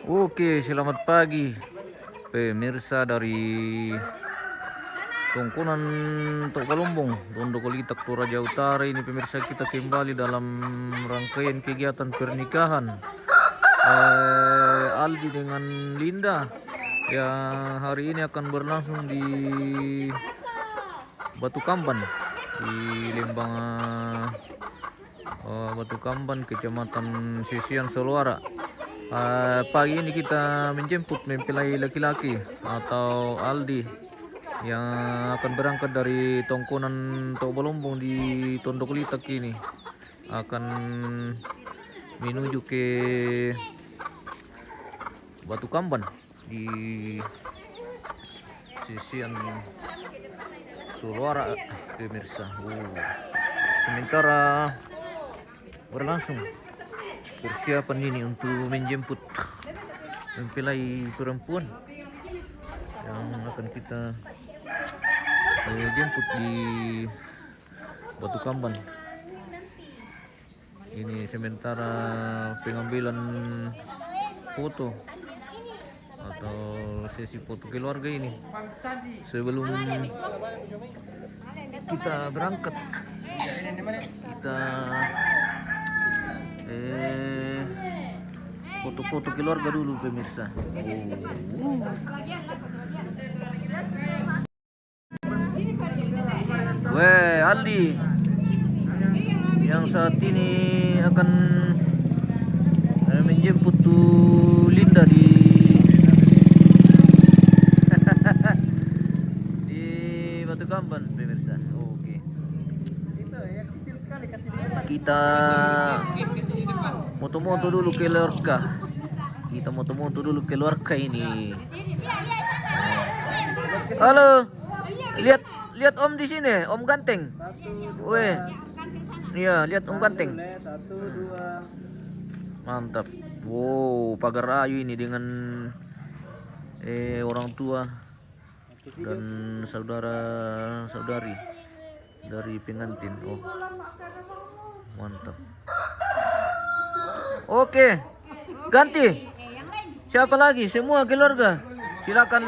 Oke, selamat pagi pemirsa dari Tongkonan Tok Balumbung, Tondok Litak, Toraja Utara. Ini pemirsa, kita kembali dalam rangkaian kegiatan pernikahan Aldi dengan Linda yang hari ini akan berlangsung di Batu Kamban, di Lembang Batu Kamban, Kecamatan Sisian, Soluara. Pagi ini kita menjemput mempelai laki-laki atau Aldi yang akan berangkat dari Tongkonan Tok Balumbung di Tondok Litak. Ini akan menuju ke Batu Kamban di Sisian, Soluara, pemirsa. Sementara berlangsung persiapan ini untuk menjemput mempelai perempuan yang akan kita jemput di Batu Kamban. Ini sementara pengambilan foto atau sesi foto keluarga ini sebelum kita berangkat. Kita foto-foto keluarga dulu, pemirsa. Weh, Aldi yang saat ini akan menjemput tuh Linda di di Batu Kamban, pemirsa. Oke. Kita moto-moto dulu keluarga. Kita moto-moto dulu keluarga ini. Halo. Lihat Om di sini, Om ganteng. Weh. Iya, lihat Om ganteng. 1, 2. Mantap. Wow, pagar ayu ini dengan orang tua dan saudara-saudari dari pengantin. Oh, mantap. Oke, ganti. Siapa lagi? Semua keluarga. Silakan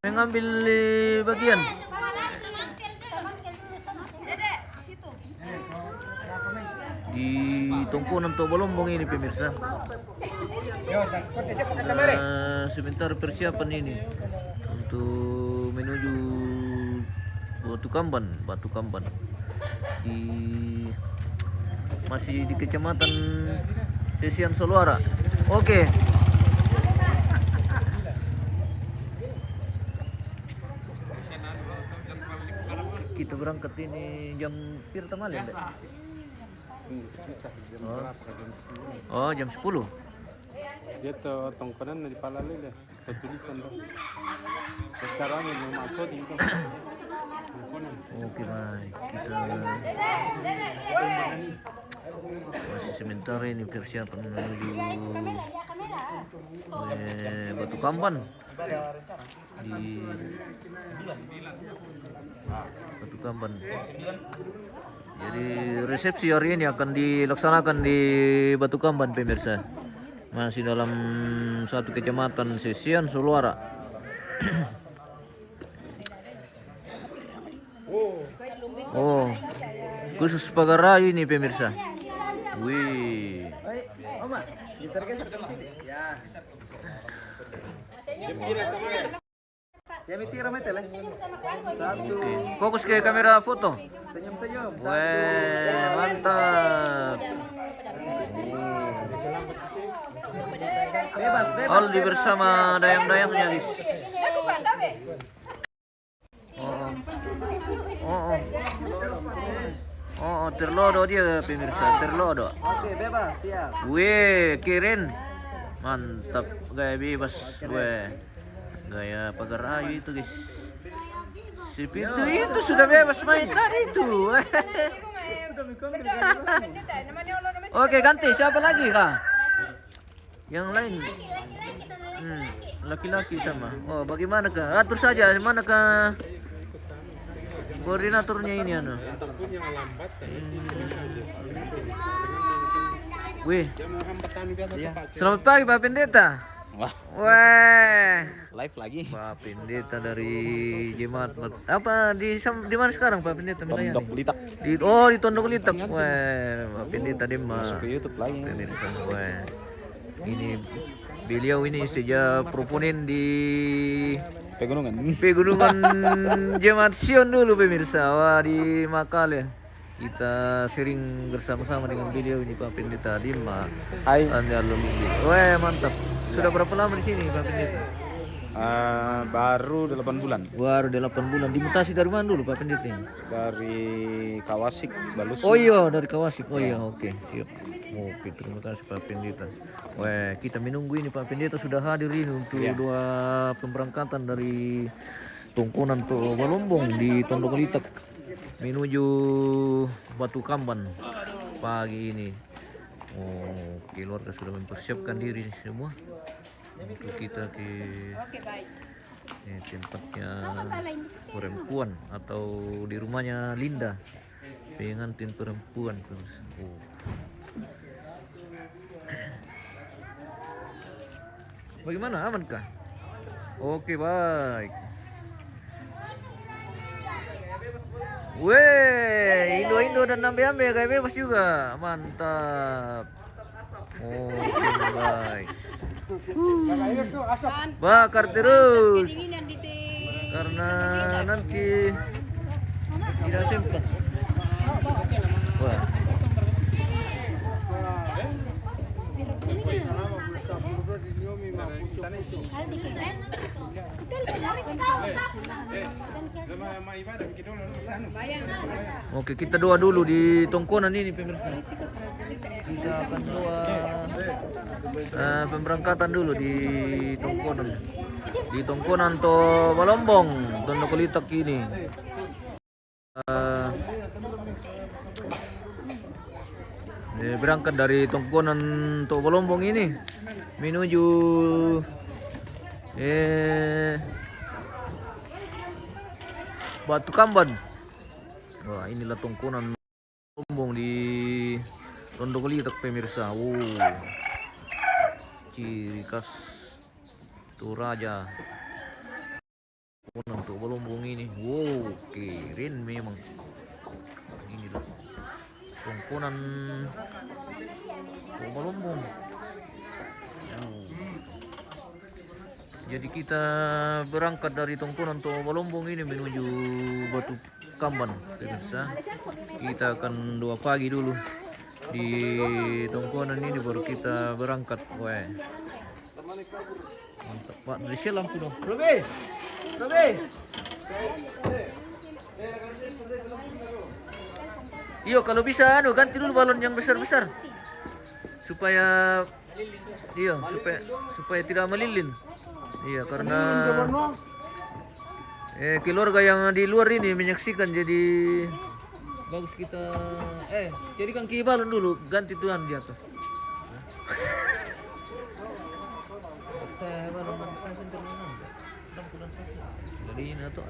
mengambil bagian. Di Tongkonan Tok Balumbung ini, pemirsa. Sebentar persiapan ini untuk menuju Batu Kamban masih di Kecamatan Sisian, Soluara. Oke. Kita berangkat ini jam berapa malam? Oh, jam 10. Dia tuh Tongkonan di Palalele, tulisan tuh. Sekarang yang masuk di Tongkonan. Oke, baik. Kita masih sementara ini persiapan menuju Batu Kamban di Batu Kamban. Jadi resepsi hari ini akan dilaksanakan di Batu Kamban, pemirsa. Masih dalam satu kecamatan Sisian, Soluara. Oh, khusus pagar ayu ini, pemirsa. Wih. Oma, geser-geser ke sini. Ya. Ya, miti ramai lah. Oke. Fokus ke kamera foto. Senyum-senyum. Weh, mantap. Bebas. Aldi bersama dayang-dayangnya, guys. Oh, terlodo dia, pemirsa, terlodo. Oke, bebas, siap. Weh, keren. Mantap, gaya bebas. Weh, gaya pagar ayu itu, guys. Si pintu itu sudah bebas main tadi itu. Oke, ganti. Siapa lagi, Kak? Yang lain. Laki-laki sama. Oh, bagaimana, Kak? Atur saja. Mana, Kak? Koordinatornya ini, Wih, Iya. selamat pagi Pak Pendeta. Wah, Wah, live lagi. Pak Pendeta dari jemaat apa di mana sekarang Pak Pendeta melayani? Tondok Litak. Di Tondok Litak. Wah, Pak Pendeta di Masuk ke YouTube lagi. pemirsa. Wah, ini beliau ini sejak proponen di Pegunungan. Pegunungan Jemaat Sion dulu pemirsa. Wah, di Makale. Kita sering bersama-sama dengan beliau ini Pak Pendeta Dima. Hai. Anda Luminggi. Wah, mantap. Sudah berapa lama di sini Pak Pendeta? Baru 8 bulan Baru 8 bulan. Dimutasi dari mana dulu Pak Pendeta? dari Kawasik, Balus. Oh iya, dari Kawasik. Oh iya, oke, siap. Oke, terima kasih Pak Pendeta. Wah, kita menunggu ini Pak Pendeta sudah hadir ini untuk dua pemberangkatan dari Tongkonan ke Balombong di Tondok Litak menuju Batu Kamban pagi ini. Oh, keluarga sudah mempersiapkan diri semua untuk kita ke tempatnya perempuan atau di rumahnya Linda, pengantin perempuan. Oh. Bagaimana, amankah? Oke, baik. Weh, Indo dan Nambe-Ambe kayak bebas juga, mantap. Oke, baik. Bakar terus, karena nanti tidak sempat. Wah. Oke, kita doa dulu di Tongkonan ini pemirsa. Kita akan doa pemberangkatan dulu di Tongkonan. Di Tongkonan to Balombong, Tondok Litak ini. Berangkat dari Tongkonan to Balombong ini menuju Batu Kamban. Wah, inilah Tongkonan Balombong di Tondok Litak pemirsa. Ciri khas Toraja. Tongkonan to Balombong ini. Wow, keren memang. Inilah Tongkonan to Balombong. Jadi kita berangkat dari Tongkonan to Balombong ini menuju Batu Kamban pemirsa. Kita akan doa pagi dulu di Tongkonan ini baru kita berangkat. Wah, mantap Pak. Dari lampu dong. Robe. Iyo, kalau bisa ganti dulu balon yang besar-besar supaya supaya tidak melilin. Iya, karena keluarga yang di luar ini menyaksikan, jadi bagus kita jadikan balon dulu, ganti tuan di atas. Jadi ini atau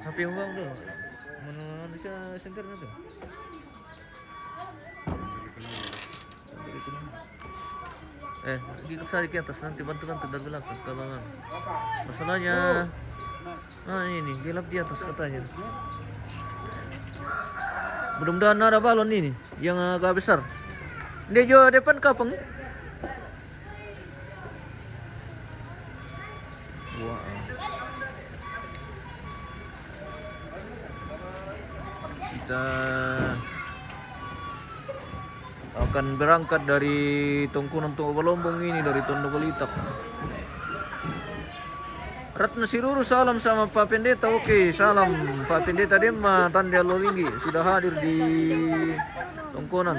HP yang bang dulu, mana bisa senter nanti. Gigit saja ke atas, nanti bantu-bantu dari belakang kalau masalahnya. Nah, ini gelap di atas katanya. Mudah-mudahan ada balon ini yang agak besar. Dia juga depan kapang. Wah. Kita akan berangkat dari Tongkonan to Balombong ini dari Tondok Litak. Ratna Siruru salam sama Pak Pendeta. Oke, salam Pak Pendeta Dema Tanda Lolinggi sudah hadir di Tongkonan.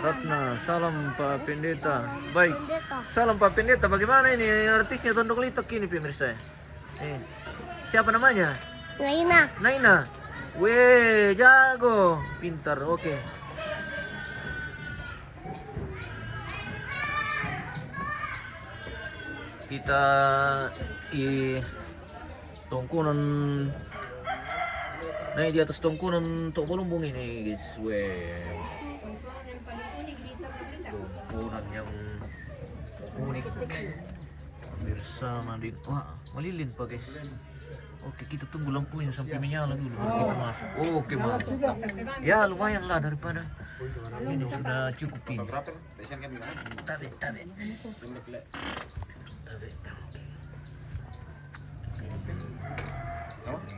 Ratna, salam Pak Pendeta. Baik, salam Pak Pendeta. Bagaimana ini artisnya Tondok Litak ini pemirsa? Siapa namanya? Naina. Weh, jago, pintar. Oke. Kita di Tongkonan, naik di atas Tongkonan untuk Balombong ini guys. Weh, Pemirsa Nadine, wah melilin Pak guys. Oke, kita tunggu lampunya sampai menyala dulu baru kita masuk. Oke, masuk. Ya lumayan lah daripada ini sudah cukup ini. Tabe.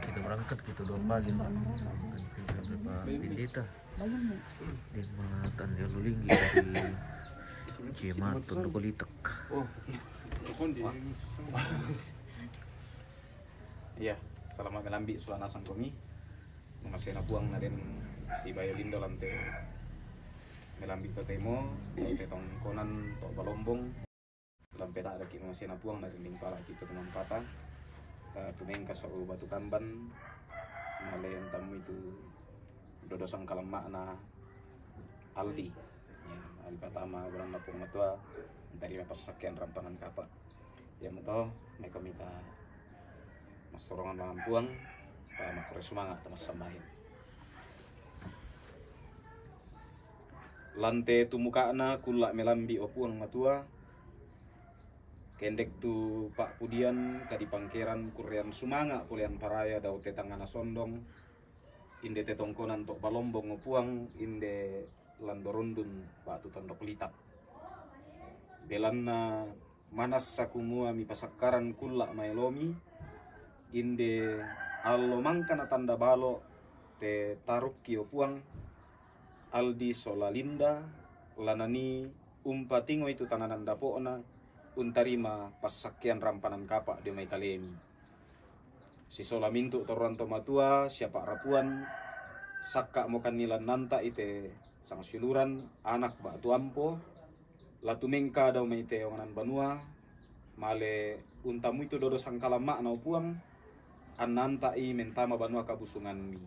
Kita berangkat kita 2 pagi Pak. Pak Pendeta di Matan Lalu Linggi dari Jemat untuk Politek. Iya, selama melambi sulanasang kami mengasih buang naden si bayo lindo lante melambi temo lante tongkonan tok balombong lampe tak ada kini masih buang naden limpala kita penampatan tumeng kasau batu kamban malen tamu itu dodosang kalam makna Aldi ya, Aldi pertama bulan lapung matua dari lepas sekian rampanan kapa ya meto mereka minta sorongan malam puang makro semangat temas sambahin lante tu mukana kulak melambi opuang matua kendek tu Pak Pudian kadi pangkeran kurian sumanga pulian paraya dau tetangana sondong inde tetongkonan tok balombong opuang inde landorondun Pak tu tandok litak belanna manas sakumua mi pasakaran kulak mailomi inde allo mangkana tanda balo te taruk kio puang Aldi Solalinda lanani umpatingo itu tananan dapona untarima pasakian rampanan kapa de mai kalemi si Solamintu toronto matua siapa rapuan sakka mokan nilan nanta ite sang siluran anak batu ampo latu mengka daw mai te onganan banua male untamu itu dodo sangkala makna puang ananta i mentama banua kabusungan mi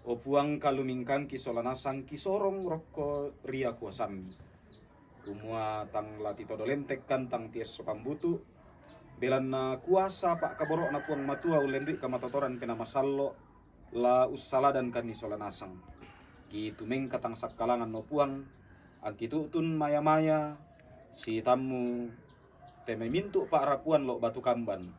opuang kalumingkang kisolanasang kisorong rokko ria kuasami kumua tang lati todo lentek kan tang ties sokambutu belan na kuasa pak kaborok na puang matua ulendri kamatotoran kena masallo la usala dan kan isolanasang ki tumeng katang sakkalangan no puang ang kitutun maya-maya si tamu teme mintu pak rapuan lo batu kamban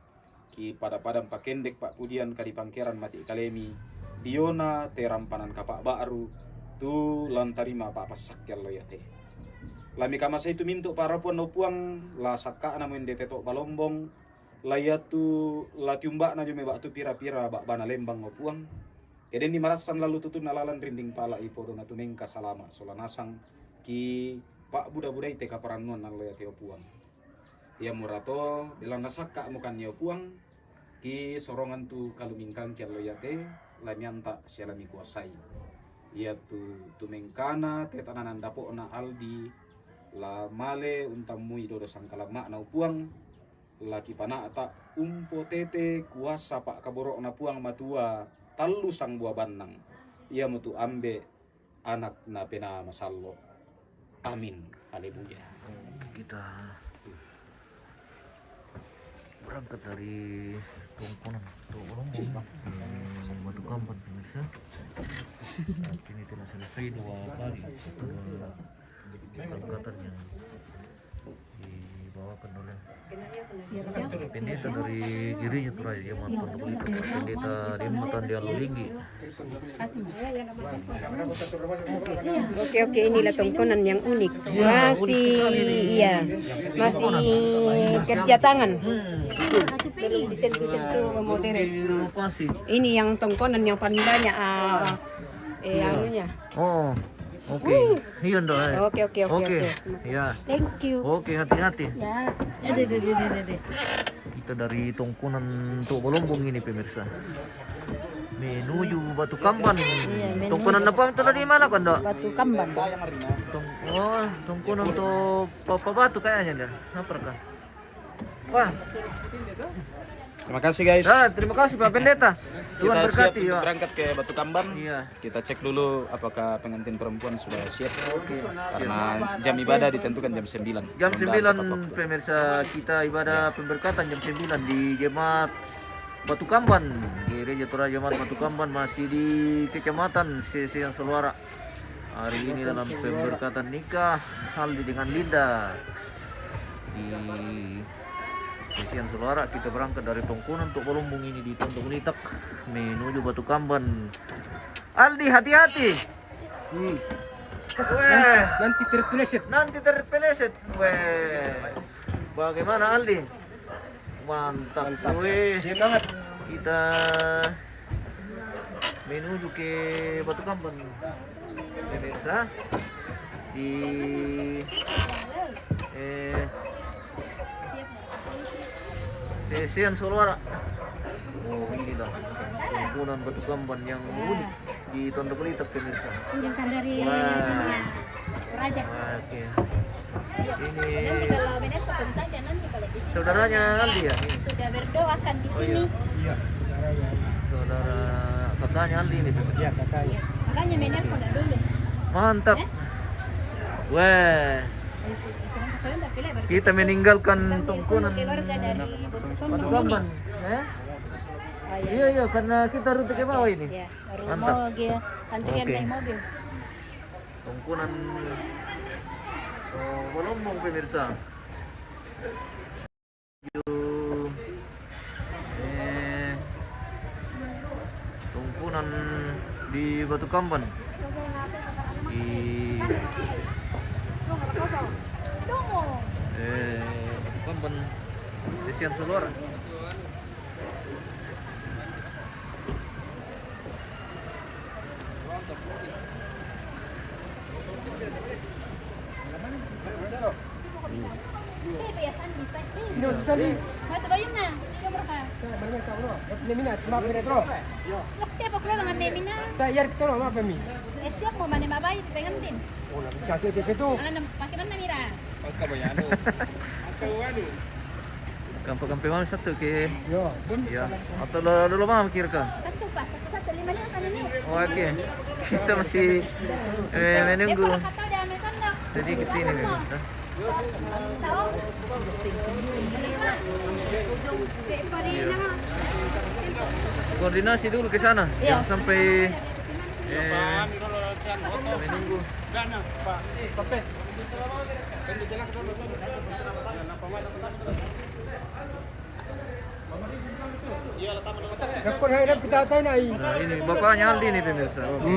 ki pada-padam pakendek Pak Pudian kadi pangkeran mati kalemi diona te rampanan kapak baru tu lantarima Pak pasak lo ya te lami kamasa itu mintu para puan no puang la sakka na men deteto balombong layatu latiumba na jume batu pira-pira bak bana lembang no puang keden di marasan lalu tutun alalan rinding pala ipo dona tumengka salama solanasang ki Pak buda-buda ite kaparanuan na lo ya te puang ia murato bilang nasaka mukan nyo puang ki sorongan tu kalumingkang kialo yate lamianta sialami kuasai ia tu mengkana tetananan dapo na Aldi la male untamui dodo sangkala makna puang laki pana ata umpo tete kuasa Pak kaborok na puang matua talu sang buah banang ia mutu ambe anak na pena masallo amin haleluya Kita berangkat dari Tongkonan Balombong Batu Kampan pemirsa. Saat ini telah selesai 2 kali keberangkatan yang dibawakan oleh pendeta dari dirinya tuh Raja Jamat Pondok Pelita, pendeta di Matan Lalu Linggi. Oke, inilah tongkonan yang unik. Masih kerja tangan. Belum disentuh-sentuh modern. Ini yang tongkonan yang paling banyak anunya. Oh, oke. Iya dong. Oke. Ya. Thank you. Oke, hati-hati. Ya. Kita dari Tongkonan Tok Balombong ini pemirsa. Menuju Batu Kamban. Tongkonan apa itu tadi mana kan, Dok? Batu Kamban. Tongkonan Tok Papa Batu kayaknya dah. Apa kah? Wah. Terima kasih guys. Terima kasih Pak Pendeta. Tuhan Kita siap berkati. untuk berangkat ke Batu Kamban. Iya. Kita cek dulu apakah pengantin perempuan sudah siap. Karena jam ibadah ditentukan jam 9. Jam Belum ada tepat 9 waktu. pemirsa kita ibadah pemberkatan jam 9 di Jemaat Batu Kamban. Gereja Torah Jemaat Batu Kamban masih di Kecamatan Sesean Seluara. Hari ini dalam pemberkatan nikah Aldi dengan Linda. di Sisian Sulara. Kita berangkat dari Tongkunan untuk Balumbung ini di Tondok Litak menuju Batu Kamban. Aldi, hati-hati. Weh, Nanti terpeleset. nanti terpeleset. Weh, bagaimana Aldi? Mantap. Weh, Siap banget. kita menuju ke Batu Kamban. Pemirsa di Sisian Sulara. Oh, inilah Tongkunan Batu Kamban yang unik di Tondok Litak, pemirsa. Yang kan dari Wah. Raja. Oke. Nanti Ini kalau benar ketemu saja nanti kalau di sini. saudaranya Aldi ya? Ini. Sudah berdoakan di Oh, sini. iya. Iya, saudara ya. Saudara kakaknya Aldi ini, pemirsa. Iya, kakaknya. Makanya menelpon dah dulu. Mantap. Weh, Saya udah pilih baru kita meninggalkan Tongkunan keluarga dari Batu Kamban. Oh, iya. Iya, iya, karena kita rute ke bawah ini. Ya, baru Mantap. mau ke antrian Oke. naik mobil. Tongkunan Balumbung, pemirsa. Menuju, Tongkunan di Batu Kamban. Di Batu Kamban Sisian Sulara. Biasaan bisa. Ini susah nih. Mata bayun na. Yung berapa? Banyak kau loh. Lemina, maaf ini terus. Waktu apa keluar dengan Demina? Tak yar terus maaf kami. Siap mau mana mabay pengen din. Oh, nak bisa itu. Alam pakai mana mira? Kampai mana satu ke? Yo, Ya, atau dulu mah mikir kan? Satu pak, satu 5 kan ini. Oh, oke. Kita masih menunggu Kata udah amekan dah. sedikit ini, pemirsa. Tahu? Iya. Koordinasi dulu ke sana, Iya. jangan sampai menunggu. Rekod hari kita tahu nai. Nah, ini bapaknya Aldi nih, pemirsa. Oke.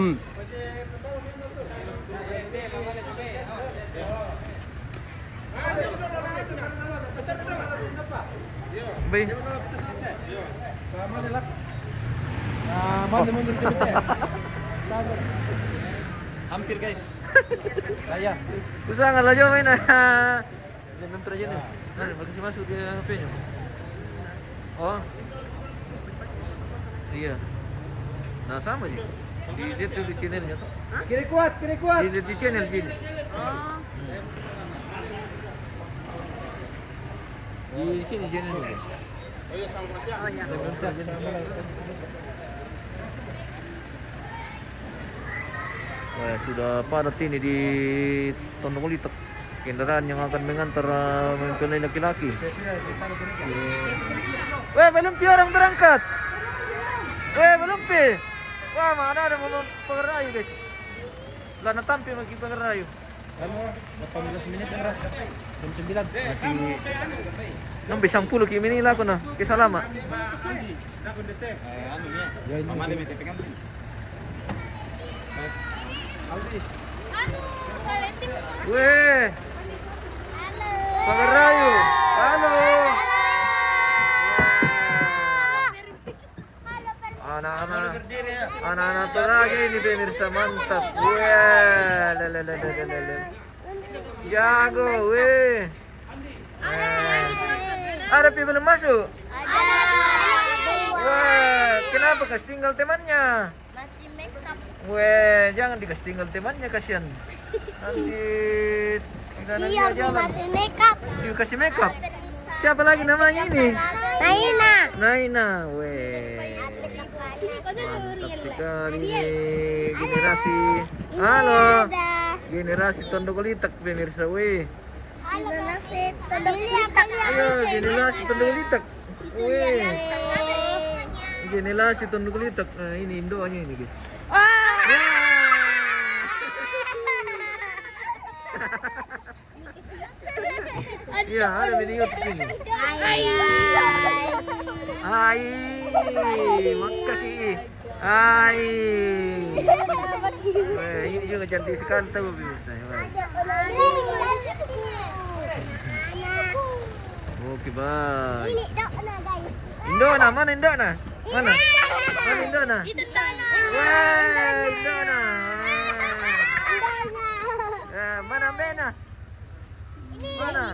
Baik. Ah, mana mundur ke kita. Hampir guys. Saya. Usaha nggak lah main. Jangan terjun nih. Nah, makasih masuk ke HP-nya. Oh. Iya. Nah, sama sih. Dia tuh di channelnya tuh. Kiri kuat. Di channel gini. Di sini channelnya. Wah, sudah padat ini di Tondok Litak. Kendaraan yang akan mengantar mempelai laki-laki. Weh, belum pi orang berangkat. Weh, belum pi. Wah, mana ada mau pengerayu, guys. Lana tampil lagi pengerayu. 18 menit kan. Jam 9. Masih sampai 10 kimi nila ko na. Kisa lama. Weh. Pengerayu. Halo. Anak-anak tuh lagi ini pemirsa, mantap. Weh, lelelelelelele. Jago, weh. Ada pi belum masuk? Weh, kenapa kasih tinggal temannya? Masih makeup. Weh, jangan dikasih tinggal temannya, kasihan. Nanti tinggalan dia jalan. makeup. Dikasih makeup. Siapa lagi namanya ini? Naina. Naina, weh. Mantap sekali nih generasi. Halo. Generasi Tondok Litak, pemirsa, weh. Ayo, generasi Tondok Litak. Weh. Generasi Tondok Litak. Nah, ini indoanya ini, guys. Iya, ada video ini. Hai. Hai, maka ki. Hai. Wah, ini juga cantik sekali tahu bisa. Oke, bye. Ini dok na guys. Indona, mana Indona? Mana? Mana Indona? Itu Dona. Wah, Indona. Mana Bena? Mana?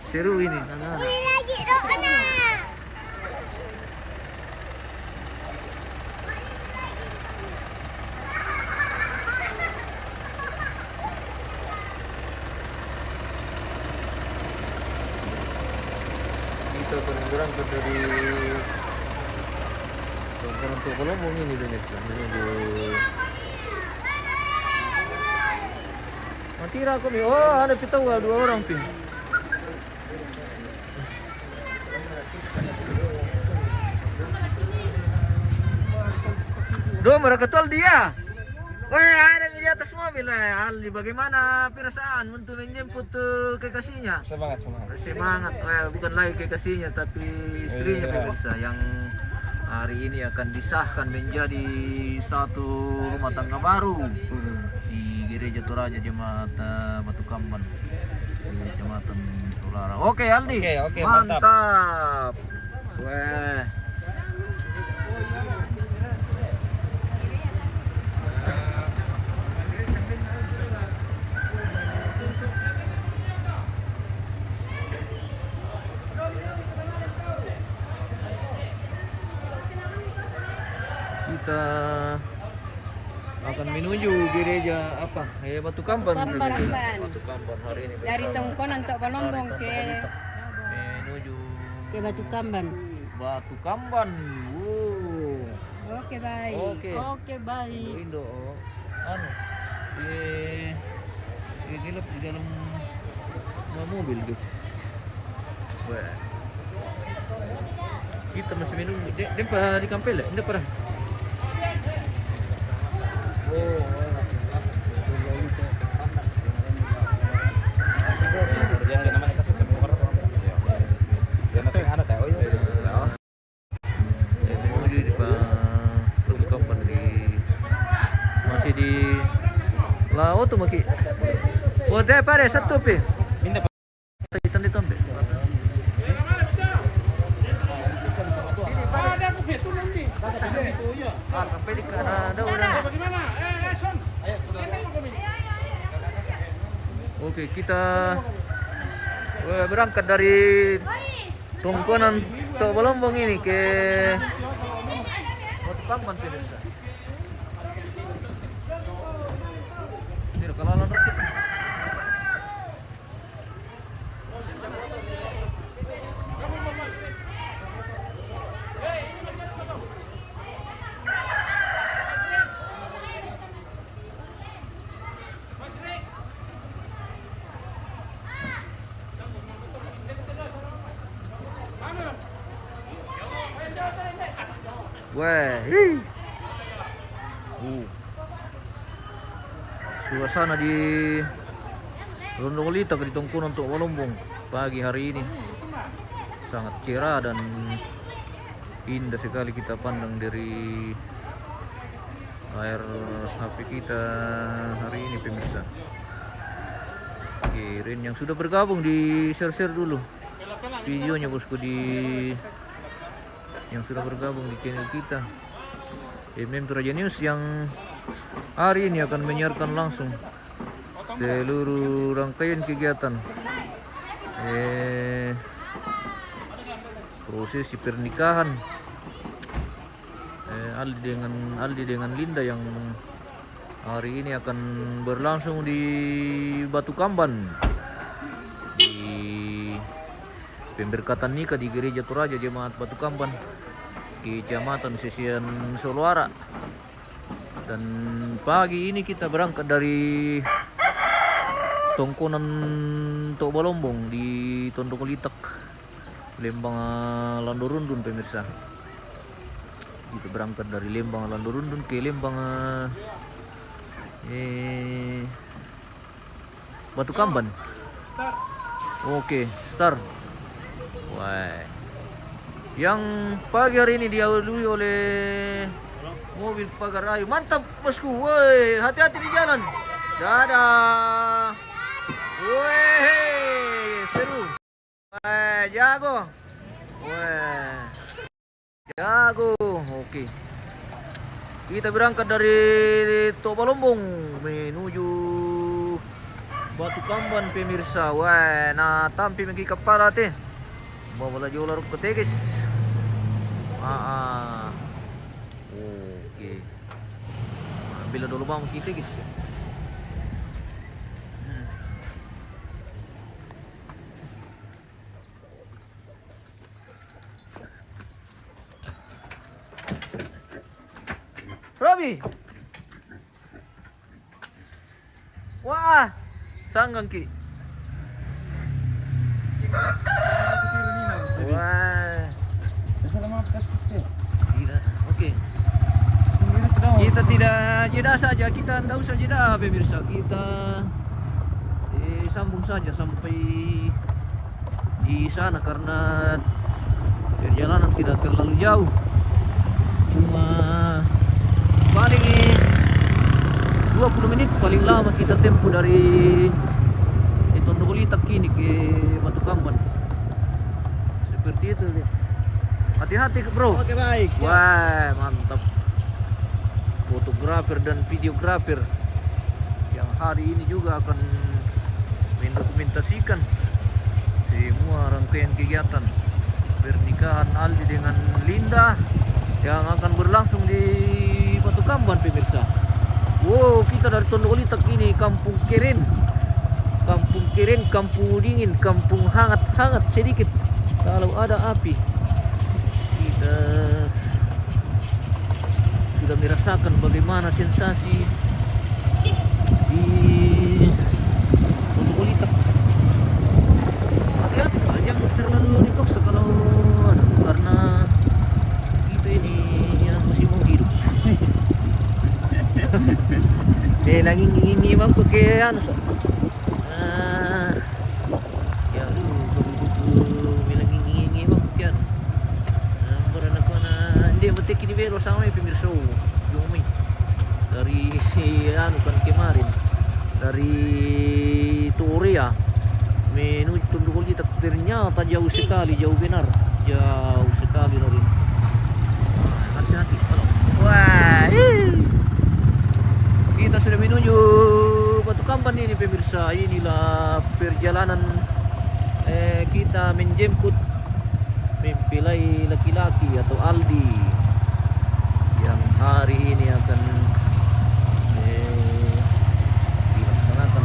Seru ini. Ini lagi Dona. Kita akan berangkat dari untuk Kolomong ini pemirsa. Menuju Matira kami. Oh, ada pitawal 2 orang pin. Do mereka tual dia. Wah, ada di atas mobil. Aldi, bagaimana perasaan untuk menjemput kekasihnya? Semangat. Semangat. Bukan lagi kekasihnya tapi istrinya pemirsa yang hari ini akan disahkan menjadi satu rumah tangga baru di Gereja Toraja Jemaat Batu Kamban di Kecamatan Solara. Oke Aldi, Oke, mantap. Wah. Kita akan menuju gereja apa? Batu Kamban. Batu Kamban hari ini. Dari Tongkonan untuk Balombong ke menuju Batu Kamban. Batu Kamban. Oke, baik. Oke, baik. Indo. Anu. Di gelap di dalam mobil, guys. Wah. Kita masih minum di Kampel ya? Tidak pernah. Masih di laut tuh maki. Boleh pare satu pi. Minta Hitam hitam pi. Sampai di kana ada udah. Oke, kita berangkat dari Tongkonan Tok Balombong ini ke Batu Kamban pemirsa. Tidak kalalan rakit. Wah, suasana di Rondong Lita di Tongkonan Tok Balombong pagi hari ini sangat cerah dan indah sekali kita pandang dari layar HP kita hari ini pemirsa. Oke, Rin yang sudah bergabung di share dulu videonya bosku yang sudah bergabung di channel kita MM Toraja News yang hari ini akan menyiarkan langsung seluruh rangkaian kegiatan prosesi pernikahan Aldi dengan Linda yang hari ini akan berlangsung di Batu Kamban di pemberkatan nikah di Gereja Toraja Jemaat Batu Kamban Kecamatan Sesian Soloara. Dan pagi ini kita berangkat dari Tongkonan Tok Balombong di Tondok Litak Lembang Landorundun pemirsa. Kita berangkat dari Lembang Landorundun ke Lembang Batu Kamban. Oke, start. Wah. Yang pagi hari ini dilalui oleh mobil pagar ayu. Mantap bosku. Woi, hati-hati di jalan. Dadah. Woi, seru. Wah, jago. Wah. Jago. Oke. Kita berangkat dari Tobalombong menuju Batu Kamban pemirsa. Wah, nah tampi megi kepala teh. Bawa lagi ular ketegis. Oke. Bila dulu bang kita guys. Robi. Wah, sanggang ki. Wah. Oke. Kita tidak jeda saja, kita tidak usah jeda pemirsa. Kita sambung saja sampai di sana karena perjalanan tidak terlalu jauh. Cuma paling 20 menit paling lama kita tempuh dari Tondolitak kini ke Batu Kamban. Seperti itu. Hati-hati bro. Oke, baik. Siap. Wah, mantap. Fotografer dan videografer yang hari ini juga akan mendokumentasikan semua rangkaian kegiatan pernikahan Aldi dengan Linda yang akan berlangsung di Batu Kamban pemirsa. Wow, kita dari Tondolitak ini kampung keren, kampung dingin, kampung hangat sedikit kalau ada api. Kita sudah merasakan bagaimana sensasi di Tondolitak. Hati-hati, jangan terlalu dipaksa kalau karena kita ini yang masih mau hidup. Lagi ngingin bang pakai anu so. Ya lu betul lagi ngingin bang pakai anu. Karena aku dia betik ini bero sama pemirsa. Yumi dari si anu kan kemarin dari Torea menuju Tondolitak ternyata jauh sekali, jauh benar, jauh sekali dari. Hati-hati kalau. Wah. Kita sudah menuju Batu Kamban ini pemirsa. Inilah perjalanan kita menjemput mempelai laki-laki atau Aldi yang hari ini akan dilaksanakan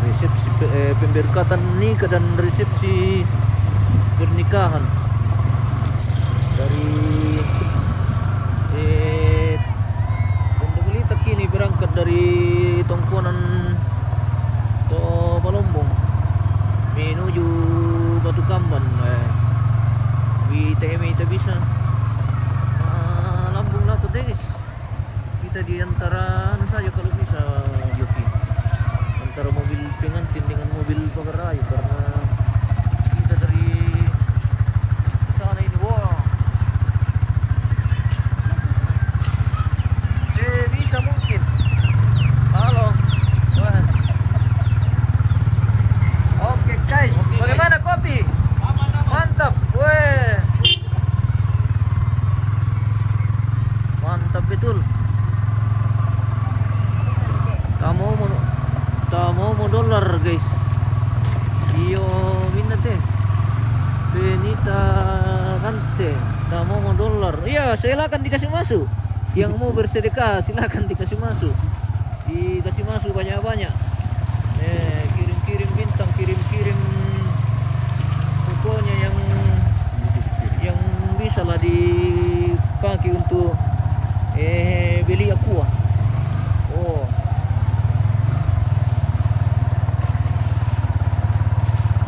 resepsi pemberkatan nikah dan resepsi pernikahan dari kini berangkat dari Tongkonan Tobalombong menuju Batu Kamban. BTM itu bisa lambung lah guys. Kita di antara anu saja kalau bisa Yoki, antara mobil pengantin dengan mobil pagar ayu karena kita dari sana ini. Wow, sebisa mungkin. Halo. Wah. Oke guys, bagaimana kopi? Mantap. Weh. Mantap betul. Tamu mau dolar guys. Iyo minat teh. Benita Kante. Tamu mau dolar. Iya, silakan dikasih masuk. Yang mau bersedekah silakan dikasih masuk. Dikasih masuk banyak-banyak. Kirim-kirim bintang, kirim-kirim pokoknya yang bisa lah dipakai untuk beli aqua. Oh.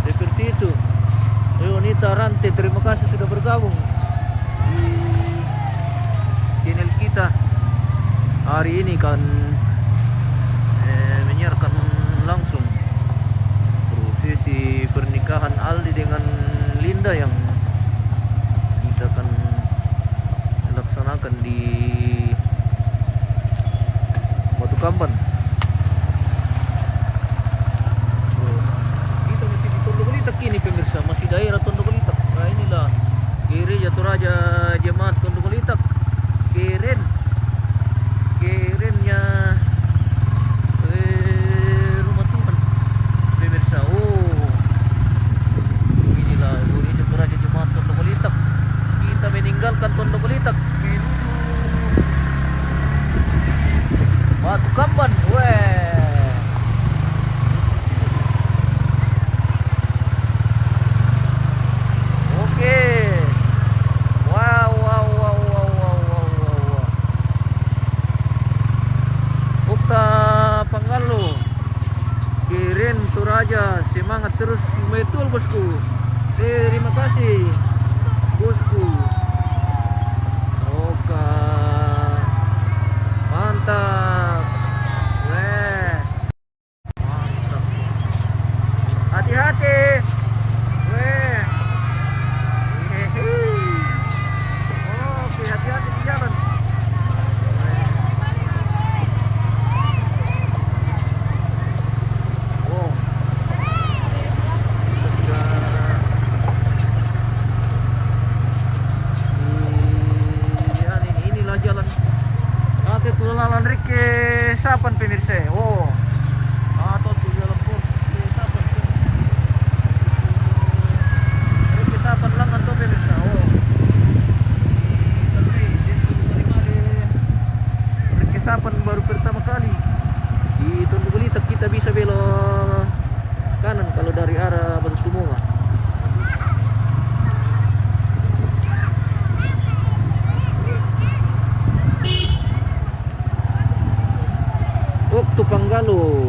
Seperti itu. Leonita Rante, terima kasih sudah bergabung di channel kita. hari ini kan menyiarkan langsung prosesi pernikahan Aldi dengan Linda yang kita akan laksanakan di Batu Kamban. Kita masih di Tondok Litak ini pemirsa, masih daerah Tondok Litak. Nah inilah Gereja Toraja Jemaat Tondok Litak. Kerennya rumah Tuhan pemirsa. Oh inilah Gereja Toraja Jemaat Tondok Litak. Kita meninggalkan Tondok Litak menuju Batu Kamban. Oke. Wow. Okta Panggalo, Keren Toraja, semangat terus betul bosku. Terima kasih bosku. Oka mantap. Mantap. Hati-hati. Oke, hati-hati di jalan. Oh. Inilah jalan. Oke, tulalan Rike Sapan pemirsa. Oh. Atau tuh jalan pun Sapan. Rike Sapan langan tuh pemirsa. Oh. Rike Sapan baru pertama kali di Tondok Litak. Kita bisa belok kanan kalau dari arah Batu Tumunga. Okto Panggalo,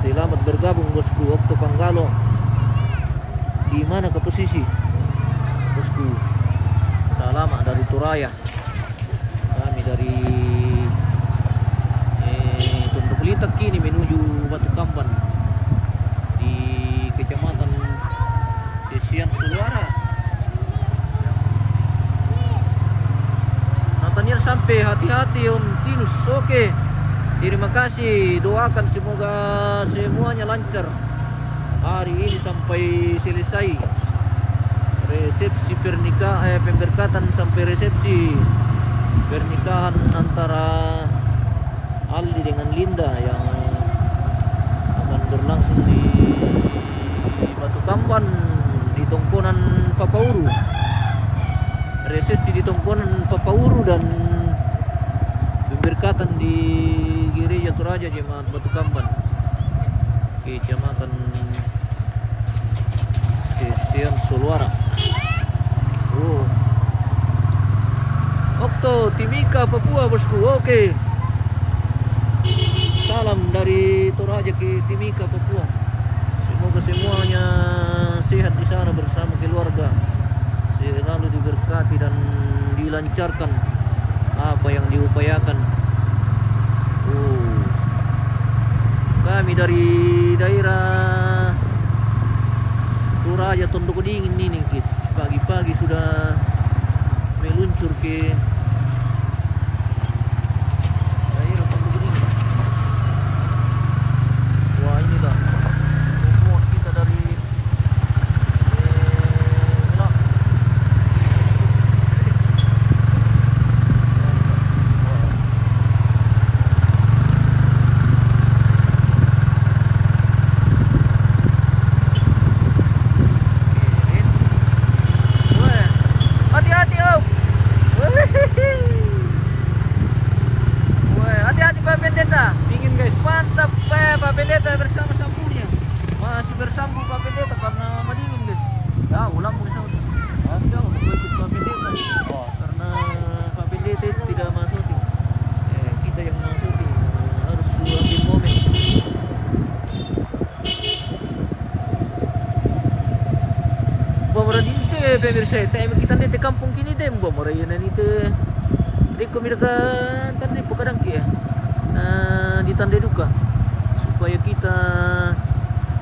selamat bergabung bosku. Okto Panggalo, di mana ke posisi bosku? Selamat dari Turaya. Kami dari Tondok Litak kini menuju Batu Kamban di Kecamatan Sesian Suluara. Nathaniel sampai, hati-hati Om Tinus. Oke, terima kasih, doakan semoga semuanya lancar hari ini sampai selesai resepsi pemberkatan sampai resepsi pernikahan antara Aldi dengan Linda yang akan berlangsung di Batu Kamban di Tongkonan Papauru. Resepsi di Tongkonan Papauru dan pemberkatan di Gereja Toraja Jemaat Batu Kamban, Kecamatan Sesian Suluara. Oh. Okto Timika Papua bosku. Oke. Salam dari Toraja ke Timika Papua. Semoga semuanya sehat di sana bersama keluarga. Selalu diberkati dan dilancarkan apa yang diupayakan. Kami dari daerah Toraja Tondok Dingin ini guys, pagi-pagi sudah meluncur ke daerah Tondok Dingin. Wah inilah semua kita dari hati-hati Om. Hati-hati Pak Pendeta. Dingin guys. Mantap Pak Pendeta bersama sambunya. Masih bersambung Pak Pendeta karena madingin guys. Ya ulang mungkin saya. Jauh ikut Pak Pendeta. Oh, karena Pak Pendeta itu tidak masuk. Kita yang masuk harus ambil momen. Pemirsa, kita di kampung kini tem, bomora yan nito. Di kemirakan tadi Pekadang ki ya. Di Tanda Duka supaya kita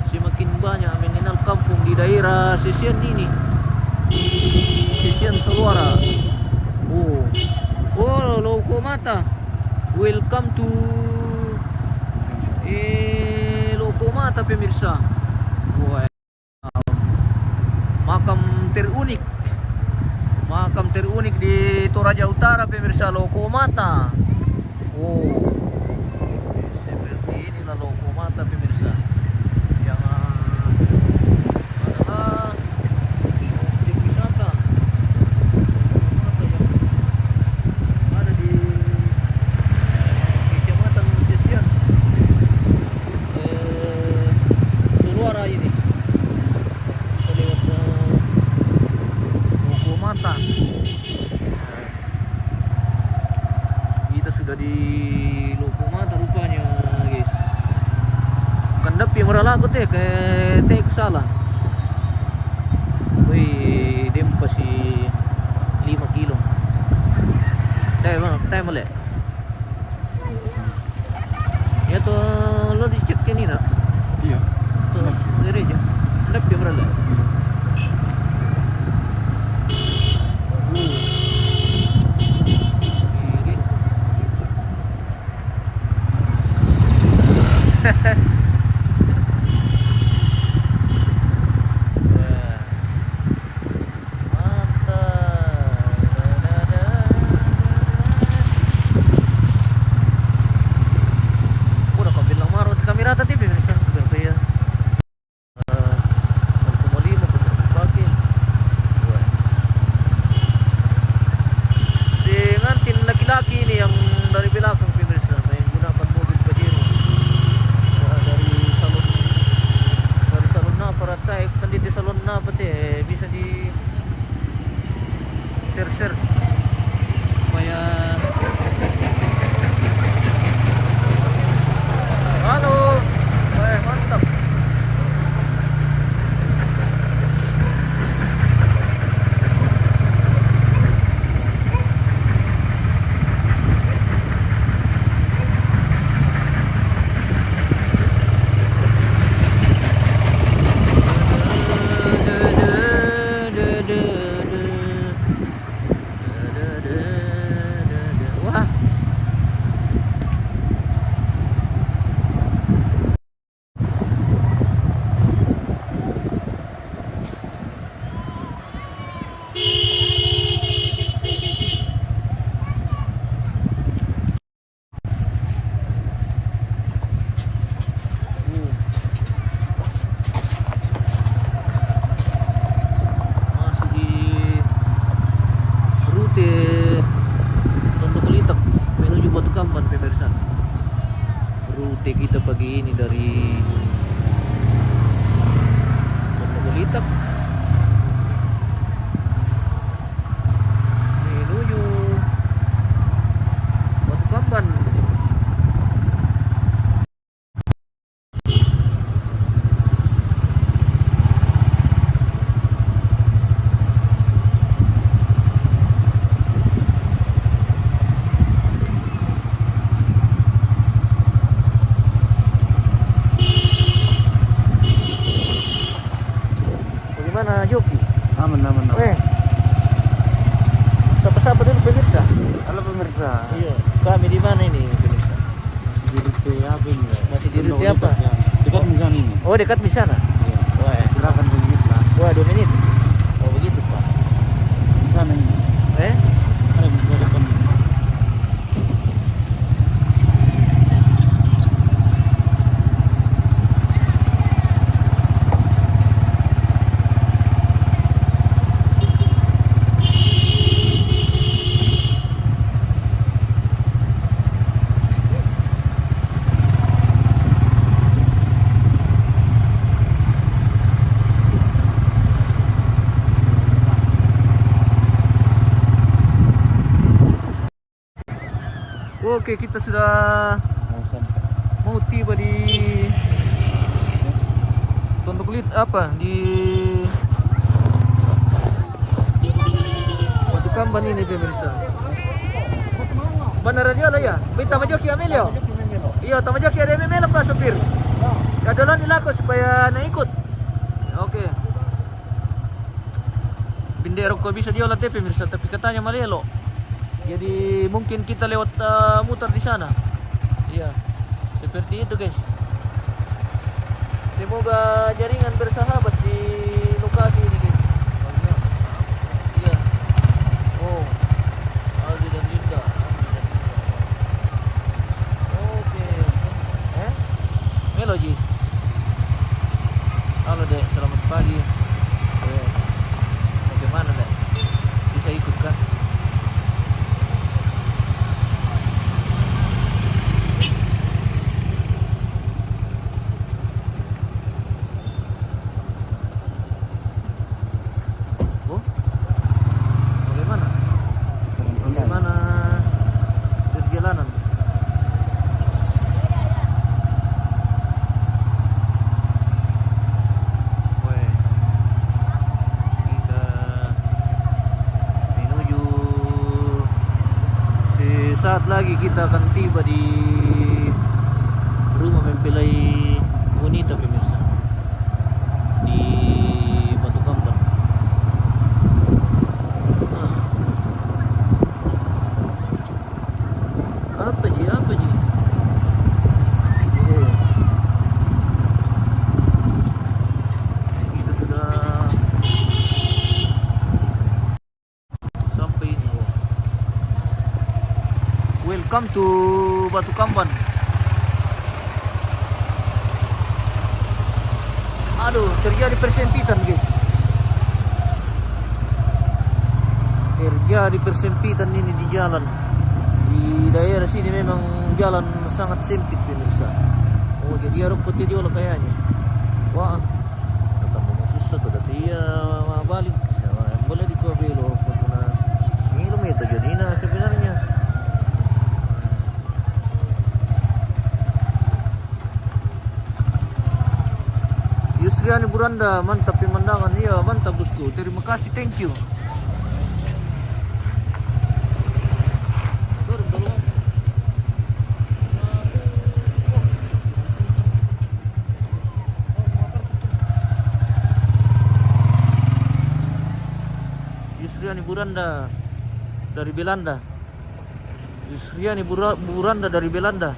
semakin banyak mengenal kampung di daerah Sesian ini. Sesian Soluara. Oh, Loko Mata. Welcome to Loko Mata pemirsa. Wah, makam terunik di Toraja Utara pemirsa, Loko Mata. Oh, seperti inilah Loko Mata pemirsa. Yang adalah objek wisata yang ada di Kecamatan Sesian Soluara ini. Kita lewat Loko Mata. Kita sudah di Loko Mata rupanya, guys. Kandap yang meralagot ke tek salah. Wih, dia pasti 5 kilo. Tayo mali. Ya to lo dicek ini na. Iya. To gereja. Kandap yang merala. Kamera tadi bisa berbayar. Lima pakai. Dengan tin laki-laki ini yang dari belakang pemirsa menggunakan mobil Pajero. Dari salon Naparatai kan di salon Napate bisa di share supaya halo, mantap. Wah. Masih di rute Tondok Litak menuju Batu Kamban pemirsa. Rute kita pagi ini dari Tondok Litak menuju Batu Kamban. Bagaimana Joki? Aman. Sapa-sapa dulu pemirsa. Halo pemirsa. Iya. Kami di mana ini pemirsa? Di rute apa ini? Masih di rute apa? Dekat misalnya ini. Oh, dekat di sana. Iya. Wah, Silakan sedikit lah. wah 2 menit. Oh begitu Pak. Di sana ini. Ada di depan. Oke, kita sudah mau tiba di Tondok di Batu Kamban ini pemirsa. Bener radiola ya. Minta majoki Amelio. Joki memelo. Iya, tama joki ada memelo pa supir. Kadalan nila ko supaya naikut. Oke. Bendera ko bisa diolah TV pemirsa, tapi katanya malelo. Jadi mungkin kita lewat muter di sana. Iya. Seperti itu, guys. Semoga jaringan bersahabat di lokasi ini, guys. Iya. Oh. Aldi dan Linda. Oke. Meloji. Halo Dek, selamat pagi. Bagaimana Dek? Bisa ikut kan? Oh? Bagaimana? Bagaimana perjalanan? Weh, kita menuju sesaat lagi kita akan tiba di rumah mempelai wanita pemirsa di Batu Kampan. Apa Ji? Apa Ji? Oh. Kita sudah sampai ini. Oh. Welcome to Batu Kampan. Aduh, terjadi persempitan guys. Terjadi persempitan ini di jalan. Di daerah sini memang jalan sangat sempit pemirsa. Oh, jadi harus kote diolah kayaknya. Wah, ketemu susah tuh dati ya balik sama boleh di belok na kilometer jadi nah sebenarnya. Yusriani Buranda, mantap pemandangan. Iya, mantap bosku. Terima kasih, thank you. Yusriani Buranda dari Belanda. Yusriani Buranda dari Belanda.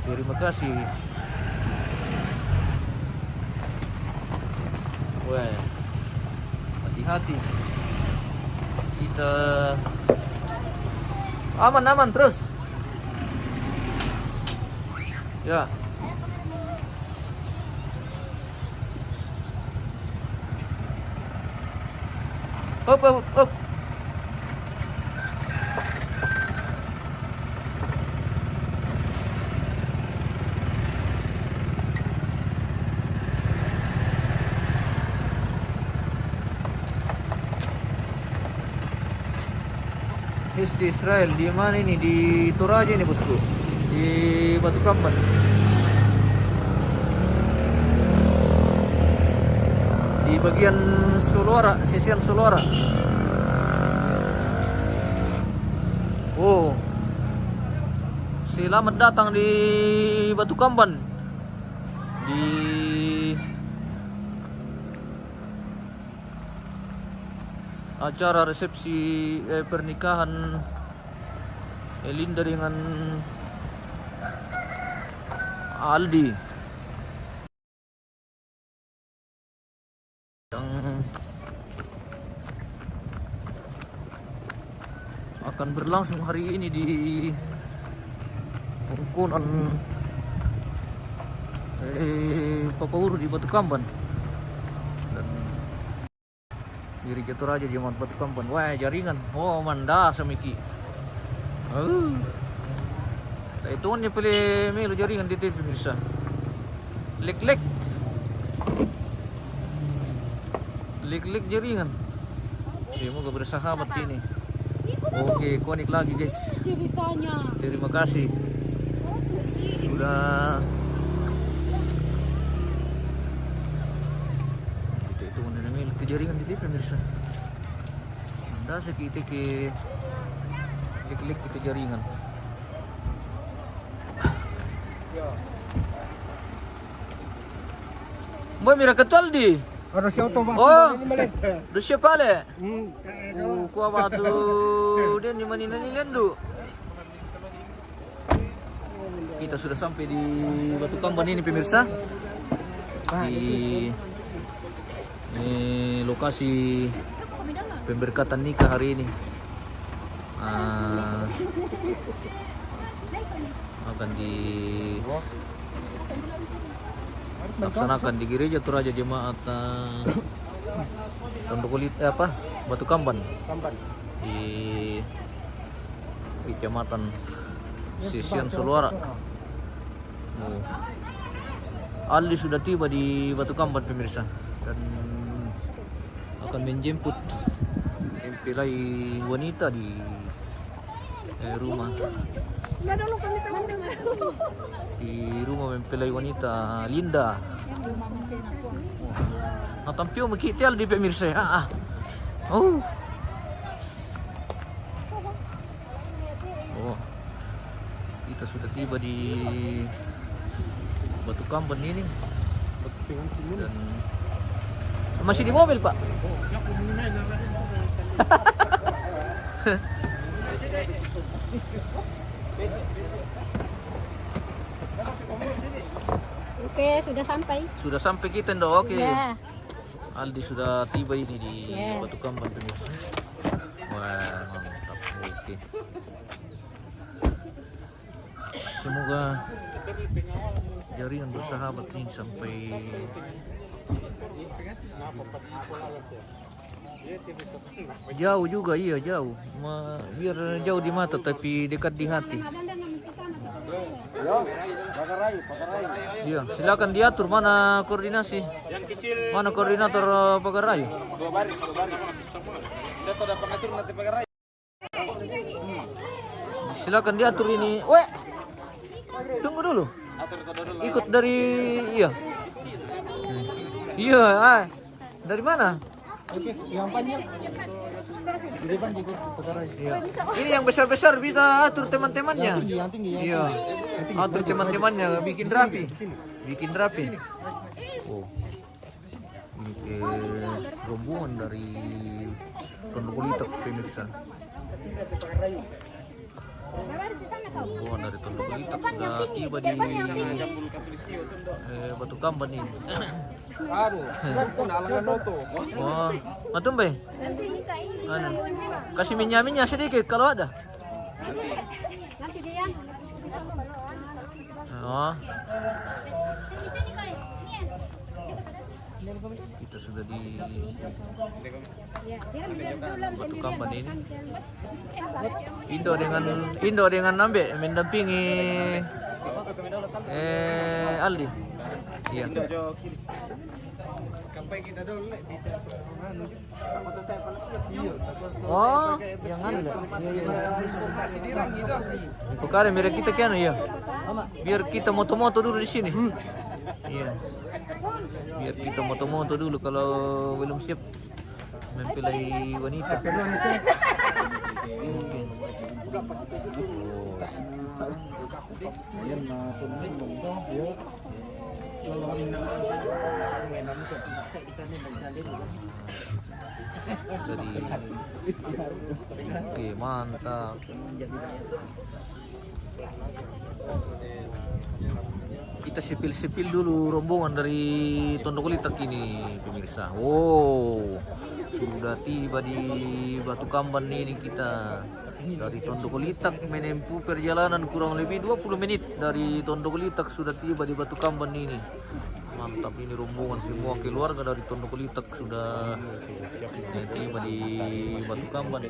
Terima kasih. Weh, hati-hati. Kita aman terus. Ya. Up. Di Israel, di mana ini? Di Toraja ini bosku, di Batu Kampan. Di bagian Sulawara, sisian Sulawara. Oh, selamat datang di Batu Kampan, di acara resepsi pernikahan Linda dengan Aldi yang akan berlangsung hari ini di Rungkunan Papauru di Batu Kampan. Diri jatuh aja di Batu Kampan. Wah, jaringan. Oh, manda samiki. Itu kan dia pilih melu jaringan di TV pemirsa. Lek jaringan. Semoga bersahabat ini. Oke, konik lagi guys. Ceritanya. Terima kasih sudah itu melu jaringan di TV pemirsa. Anda sakit ke lek kita jaringan. Mbak mira ketual di. Ada si auto Oh, do siapa le? Kuah batu dia di mana ni lendu. Kita sudah sampai di Batu Kamban ini pemirsa. Di lokasi pemberkatan nikah hari ini. Akan dilaksanakan di gereja Toraja Jemaat Tondok Kulit Batu Kamban di Kecamatan Sisian Soluara. Aldi sudah tiba di Batu Kamban pemirsa dan akan menjemput mempelai wanita di rumah. Di rumah mempelai wanita Linda. Natampio makitel di pemirsa. Oh. Kita sudah tiba di Batu Kamban ini. Dan masih di mobil, Pak. Oke, sudah sampai. Sudah sampai kita, Ndok. Oke. Ya. Aldi sudah tiba ini di Batu Kamban pemirsa. Wah, mantap. Oke. Semoga jaringan bersahabat ini sampai jauh juga, iya jauh. Biar jauh di mata tapi dekat di hati. Iya, silakan diatur mana koordinasi. Mana koordinator pagar rayu? Silakan diatur ini. Weh, tunggu dulu. Ikut dari iya. Iya, dari mana? Yang panjang. Di depan juga pekarai. Iya. Ini yang besar-besar bisa atur teman-temannya. Yang tinggi. Iya. Atur teman-temannya bikin rapi. Bikin rapi. Oh. Ini rombongan dari Tondok Kulitak pemirsa. Rombongan dari Tondok Kulitak sudah tiba di Batu Kamban ini. Oh, matum be? Kasih minyak sedikit kalau ada. Nanti dia. Oh. Kita sudah di Batu Kamban ini. Indo dengan Nambe mendampingi Aldi. Iya. Oh, yang anu dah. Pekare mereka kita kian ya. Biar kita moto-moto dulu di sini. Iya. Biar kita moto-moto dulu kalau belum siap mempelai wanita. Oke. Oke, mantap. Kita sipil-sipil dulu rombongan dari Tondok Kulitak ini pemirsa. Wow, sudah tiba di Batu Kamban ini kita. Dari Tondok Kulitak menempuh perjalanan kurang lebih 20 menit dari Tondok Kulitak sudah tiba di Batu Kamban ini. Mantap, ini rombongan semua keluarga dari Tondok Kulitak sudah tiba di Batu Kamban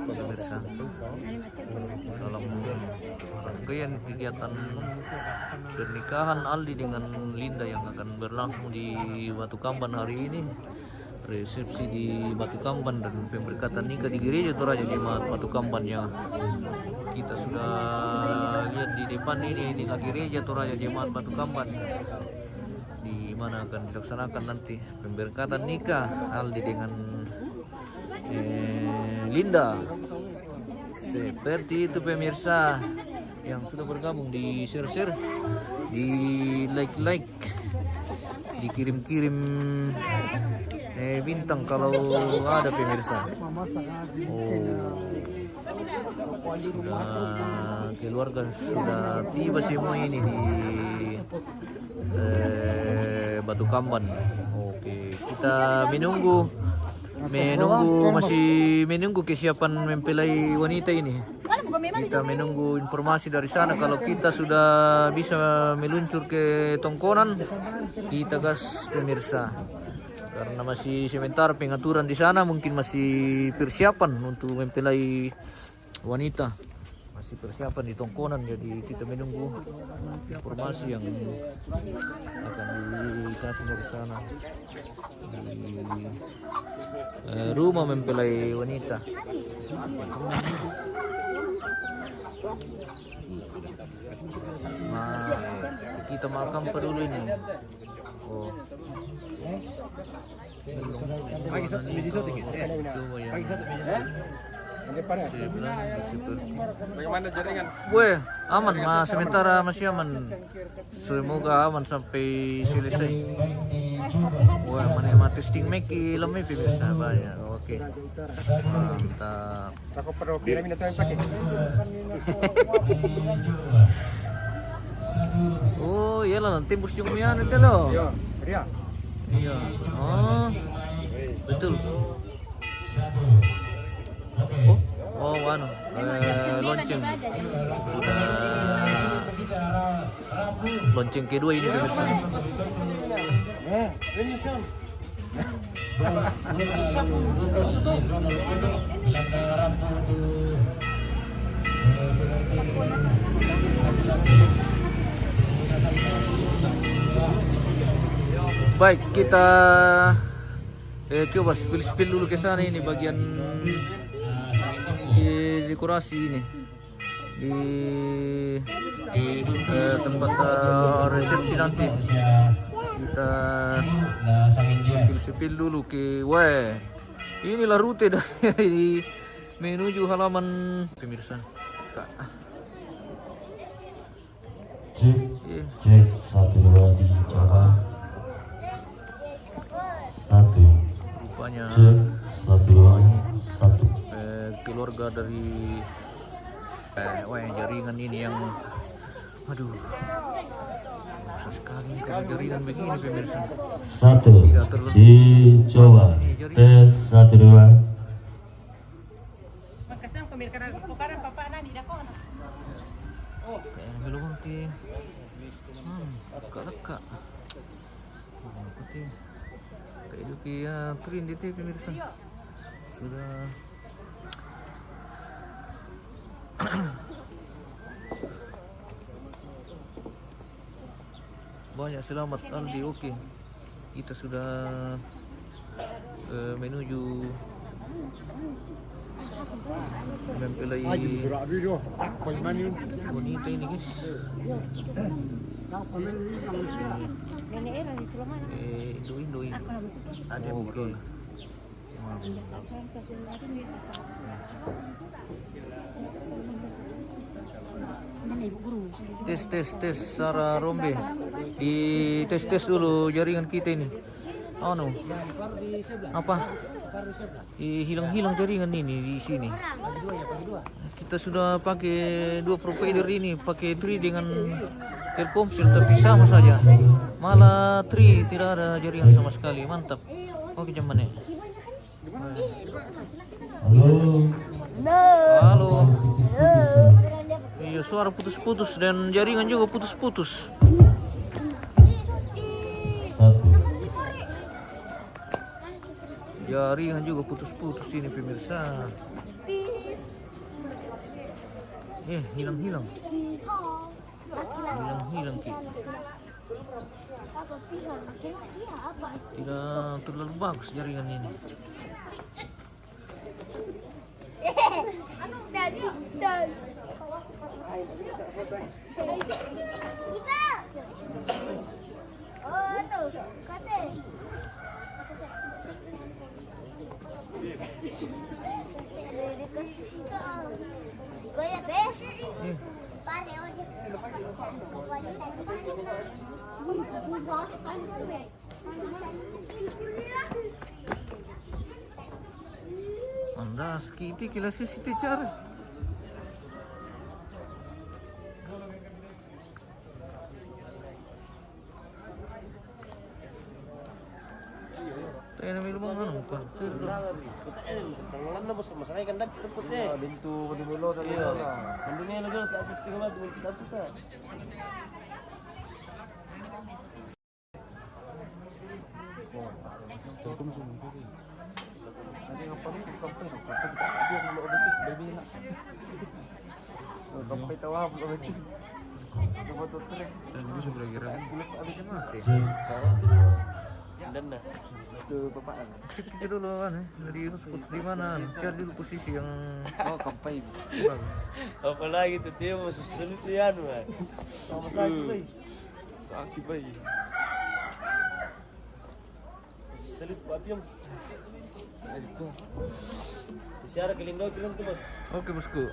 pemirsa. Dalam rangkaian kegiatan pernikahan Aldi dengan Linda yang akan berlangsung di Batu Kamban hari ini, resepsi di Batu Kamban dan pemberkatan nikah di gereja Toraja Jemaat Batu Kamban yang kita sudah lihat di depan ini. Inilah gereja Toraja Jemaat Batu Kamban di mana akan dilaksanakan nanti pemberkatan nikah Aldi dengan Linda. Seperti itu pemirsa. yang sudah bergabung, di share-share, di like-like, dikirim-kirim bintang kalau ada pemirsa. Sudah keluarga sudah tiba semua ini di Batu Kamban. Oke, kita masih menunggu kesiapan mempelai wanita ini. Kita menunggu informasi dari sana. Kalau kita sudah bisa meluncur ke Tongkonan, kita gas pemirsa. Karena masih sementara pengaturan di sana, mungkin masih persiapan untuk mempelai wanita. Masih persiapan di Tongkonan, jadi kita menunggu informasi yang akan dikasih dari sana di rumah mempelai wanita. Kita makan apa dulu ini? Oh. Coba yang Bagaimana jaringan? Weh, aman mas, sementara masih aman. Semoga aman sampai selesai. Wah, mana testing meki lemah bisa banyak. Oke. Mantap. Aku perlu kirimin atau yang pakai? Oh, iyalah tembus yung yan itu loh. Iya. Iya. Oh. Betul. Oh, ano, lonceng sudah lonceng kedua ini pemirsa. Baik, kita coba spill dulu ke sana ini bagian dekorasi ini di tempat resepsi nanti. Kita spill dulu ke inilah rute dari menuju halaman pemirsa. Cek 1 2 dicoba 1 rupanya cek 1 2 1 keluarga dari jaringan ini yang aduh susah sekali kalau jaringan begini pemirsa. 1 dicoba tes 1 2 kayaknya belum nanti leka kayak itu ya trin di TV pemirsa sudah. Banyak selamat Aldi. Oke, kita sudah menuju mempelai wanita ini guys. Doi ada oke. Tes Sarah Rombe, di tes dulu jaringan kita ini. Apa? Hilang jaringan ini di sini. Kita sudah pakai 2 provider ini, pakai Tri dengan Telkomsel, tapi sama saja. Malah Tri tidak ada jaringan sama sekali. Mantap. Oke, cuman ya. Halo. Iya, suara putus-putus dan jaringan juga putus-putus. Jaringan juga putus-putus ini pemirsa. Hilang Ki. Tidak terlalu bagus jaringan ini. Anda skiti kila sisi teacher. Tayo na may lumang ano pa. Tanggalan na bos, masakay kan dak reputnya. Bintu dimulo tadi. Mandunya lagi tak habis tinggal mati kita kita. Sampai tawa belum itu. Coba tuh trek. Tadi bisa kira-kira abisnya mati. Dan nah, itu bapak. Cek aja dulu kan, dari hotspot di mana? Cari dulu posisi yang Kampai. bagus. Apalagi tuh dia mau sulit ya anu. Sama sakit bay. Sakit bay. Sulit buat yang. Isiara kelindo kirim tuh bos. Oke bosku.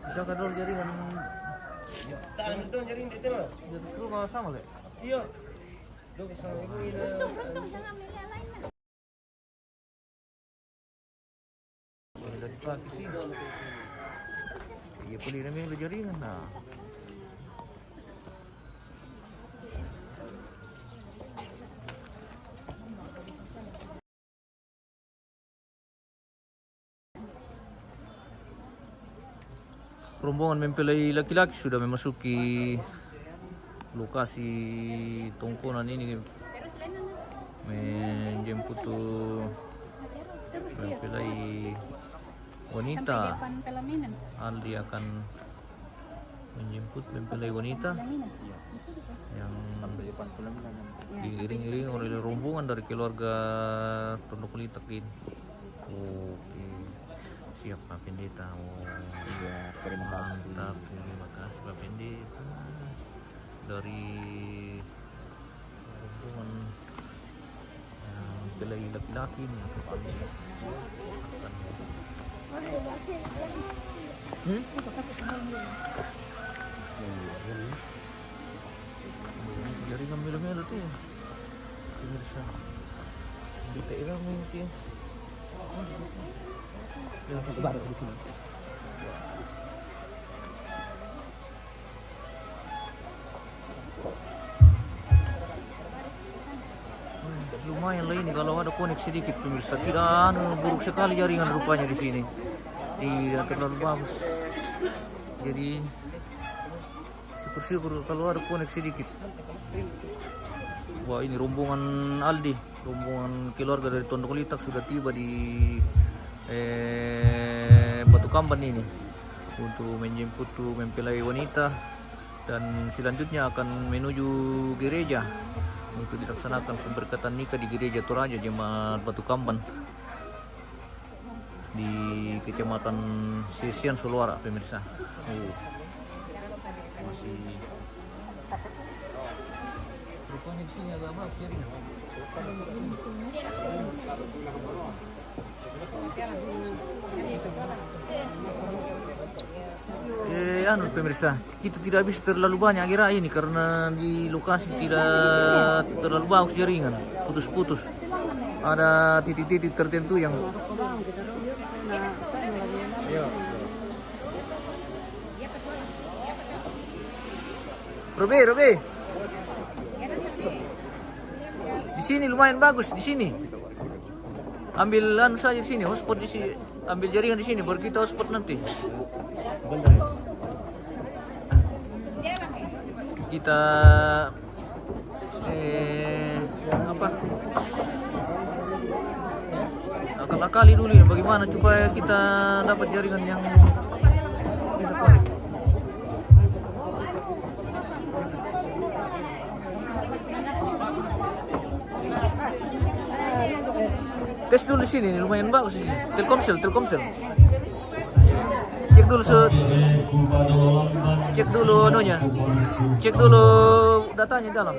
Bisa kan dulu jaringan. Tangan itu jaring itu loh. Jadi seru kalau sama le. Iya. Duh kesana ibu ini. Dari pagi sih. Iya pulih namanya udah jaringan nah. Rombongan mempelai laki-laki sudah memasuki lokasi tongkonan ini menjemput mempelai wanita. Aldi akan menjemput mempelai wanita yang diiring-iring oleh rombongan dari keluarga Tondok Litak ini. Oke. Siap Pak Pendeta. Oh, iya, mantap. Terima kasih Pak Pendeta. Dari rombongan mempelai laki-laki ini akan jaringan melo-melo tuh ya. Pemirsa. Di daerah mungkin. Yang sebar di sini. Lumayan lah ini kalau ada koneksi sedikit pemirsa. Tidak buruk sekali jaringan rupanya di sini. Tidak terlalu bagus. Jadi syukur-syukur kalau ada koneksi sedikit. Wah ini rombongan Aldi, rombongan keluarga dari Tondok Litak sudah tiba di Batu Kamban ini untuk menjemput mempelai wanita dan selanjutnya akan menuju gereja untuk dilaksanakan pemberkatan nikah di gereja Toraja Jemaat Batu Kamban di Kecamatan Sesian Suluara pemirsa. Masih rupanya di sini agak bagus jaring. Pemirsa, kita tidak bisa terlalu banyak kira ini karena di lokasi tidak terlalu bagus jaringan, putus-putus. Ada titik-titik tertentu yang Robe. Di sini lumayan bagus di sini. Ambil saja di sini, hotspot di sini. Ambil jaringan di sini baru kita hotspot nanti. Kita akal-akali dulu ya bagaimana supaya kita dapat jaringan yang bisa connect. Tes dulu di sini, lumayan bagus di sini. Telkomsel. Cek dulu anunya. Cek dulu datanya dalam.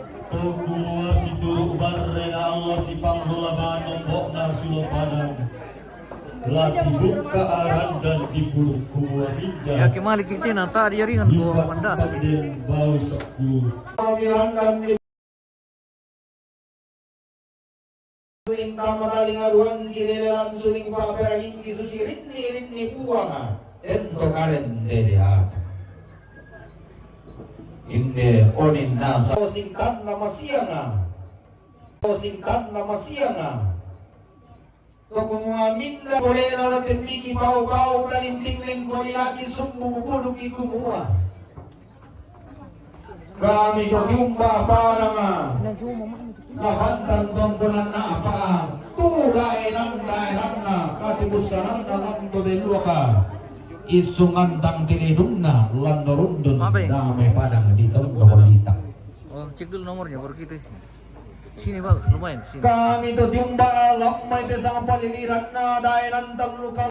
Padang telah dibuka aran dan dipuluk kumua minja. Ya kemali kita nata dia ringan ko mandas. Kemudian bau seku. Suling tamadaling aruan kinelan suling papera hindi susirin ni puanga ento karen dedeat inde onin nasa posingtan nama sianga toko mga minda bolera la temiki bau talinting lingkoli lagi sumbu buduk ikumua kami jumpa parang lahantan tongkonan na apa tu daenan na katibusanan na lanto beluaka isungan tang tinidungna landorundun damai padang di tongkolita Oh, cek dulu nomornya baru kita sih. Sini bagus, lumayan sini. kami to jumpa lamai te sang paliliran na daenan tang luka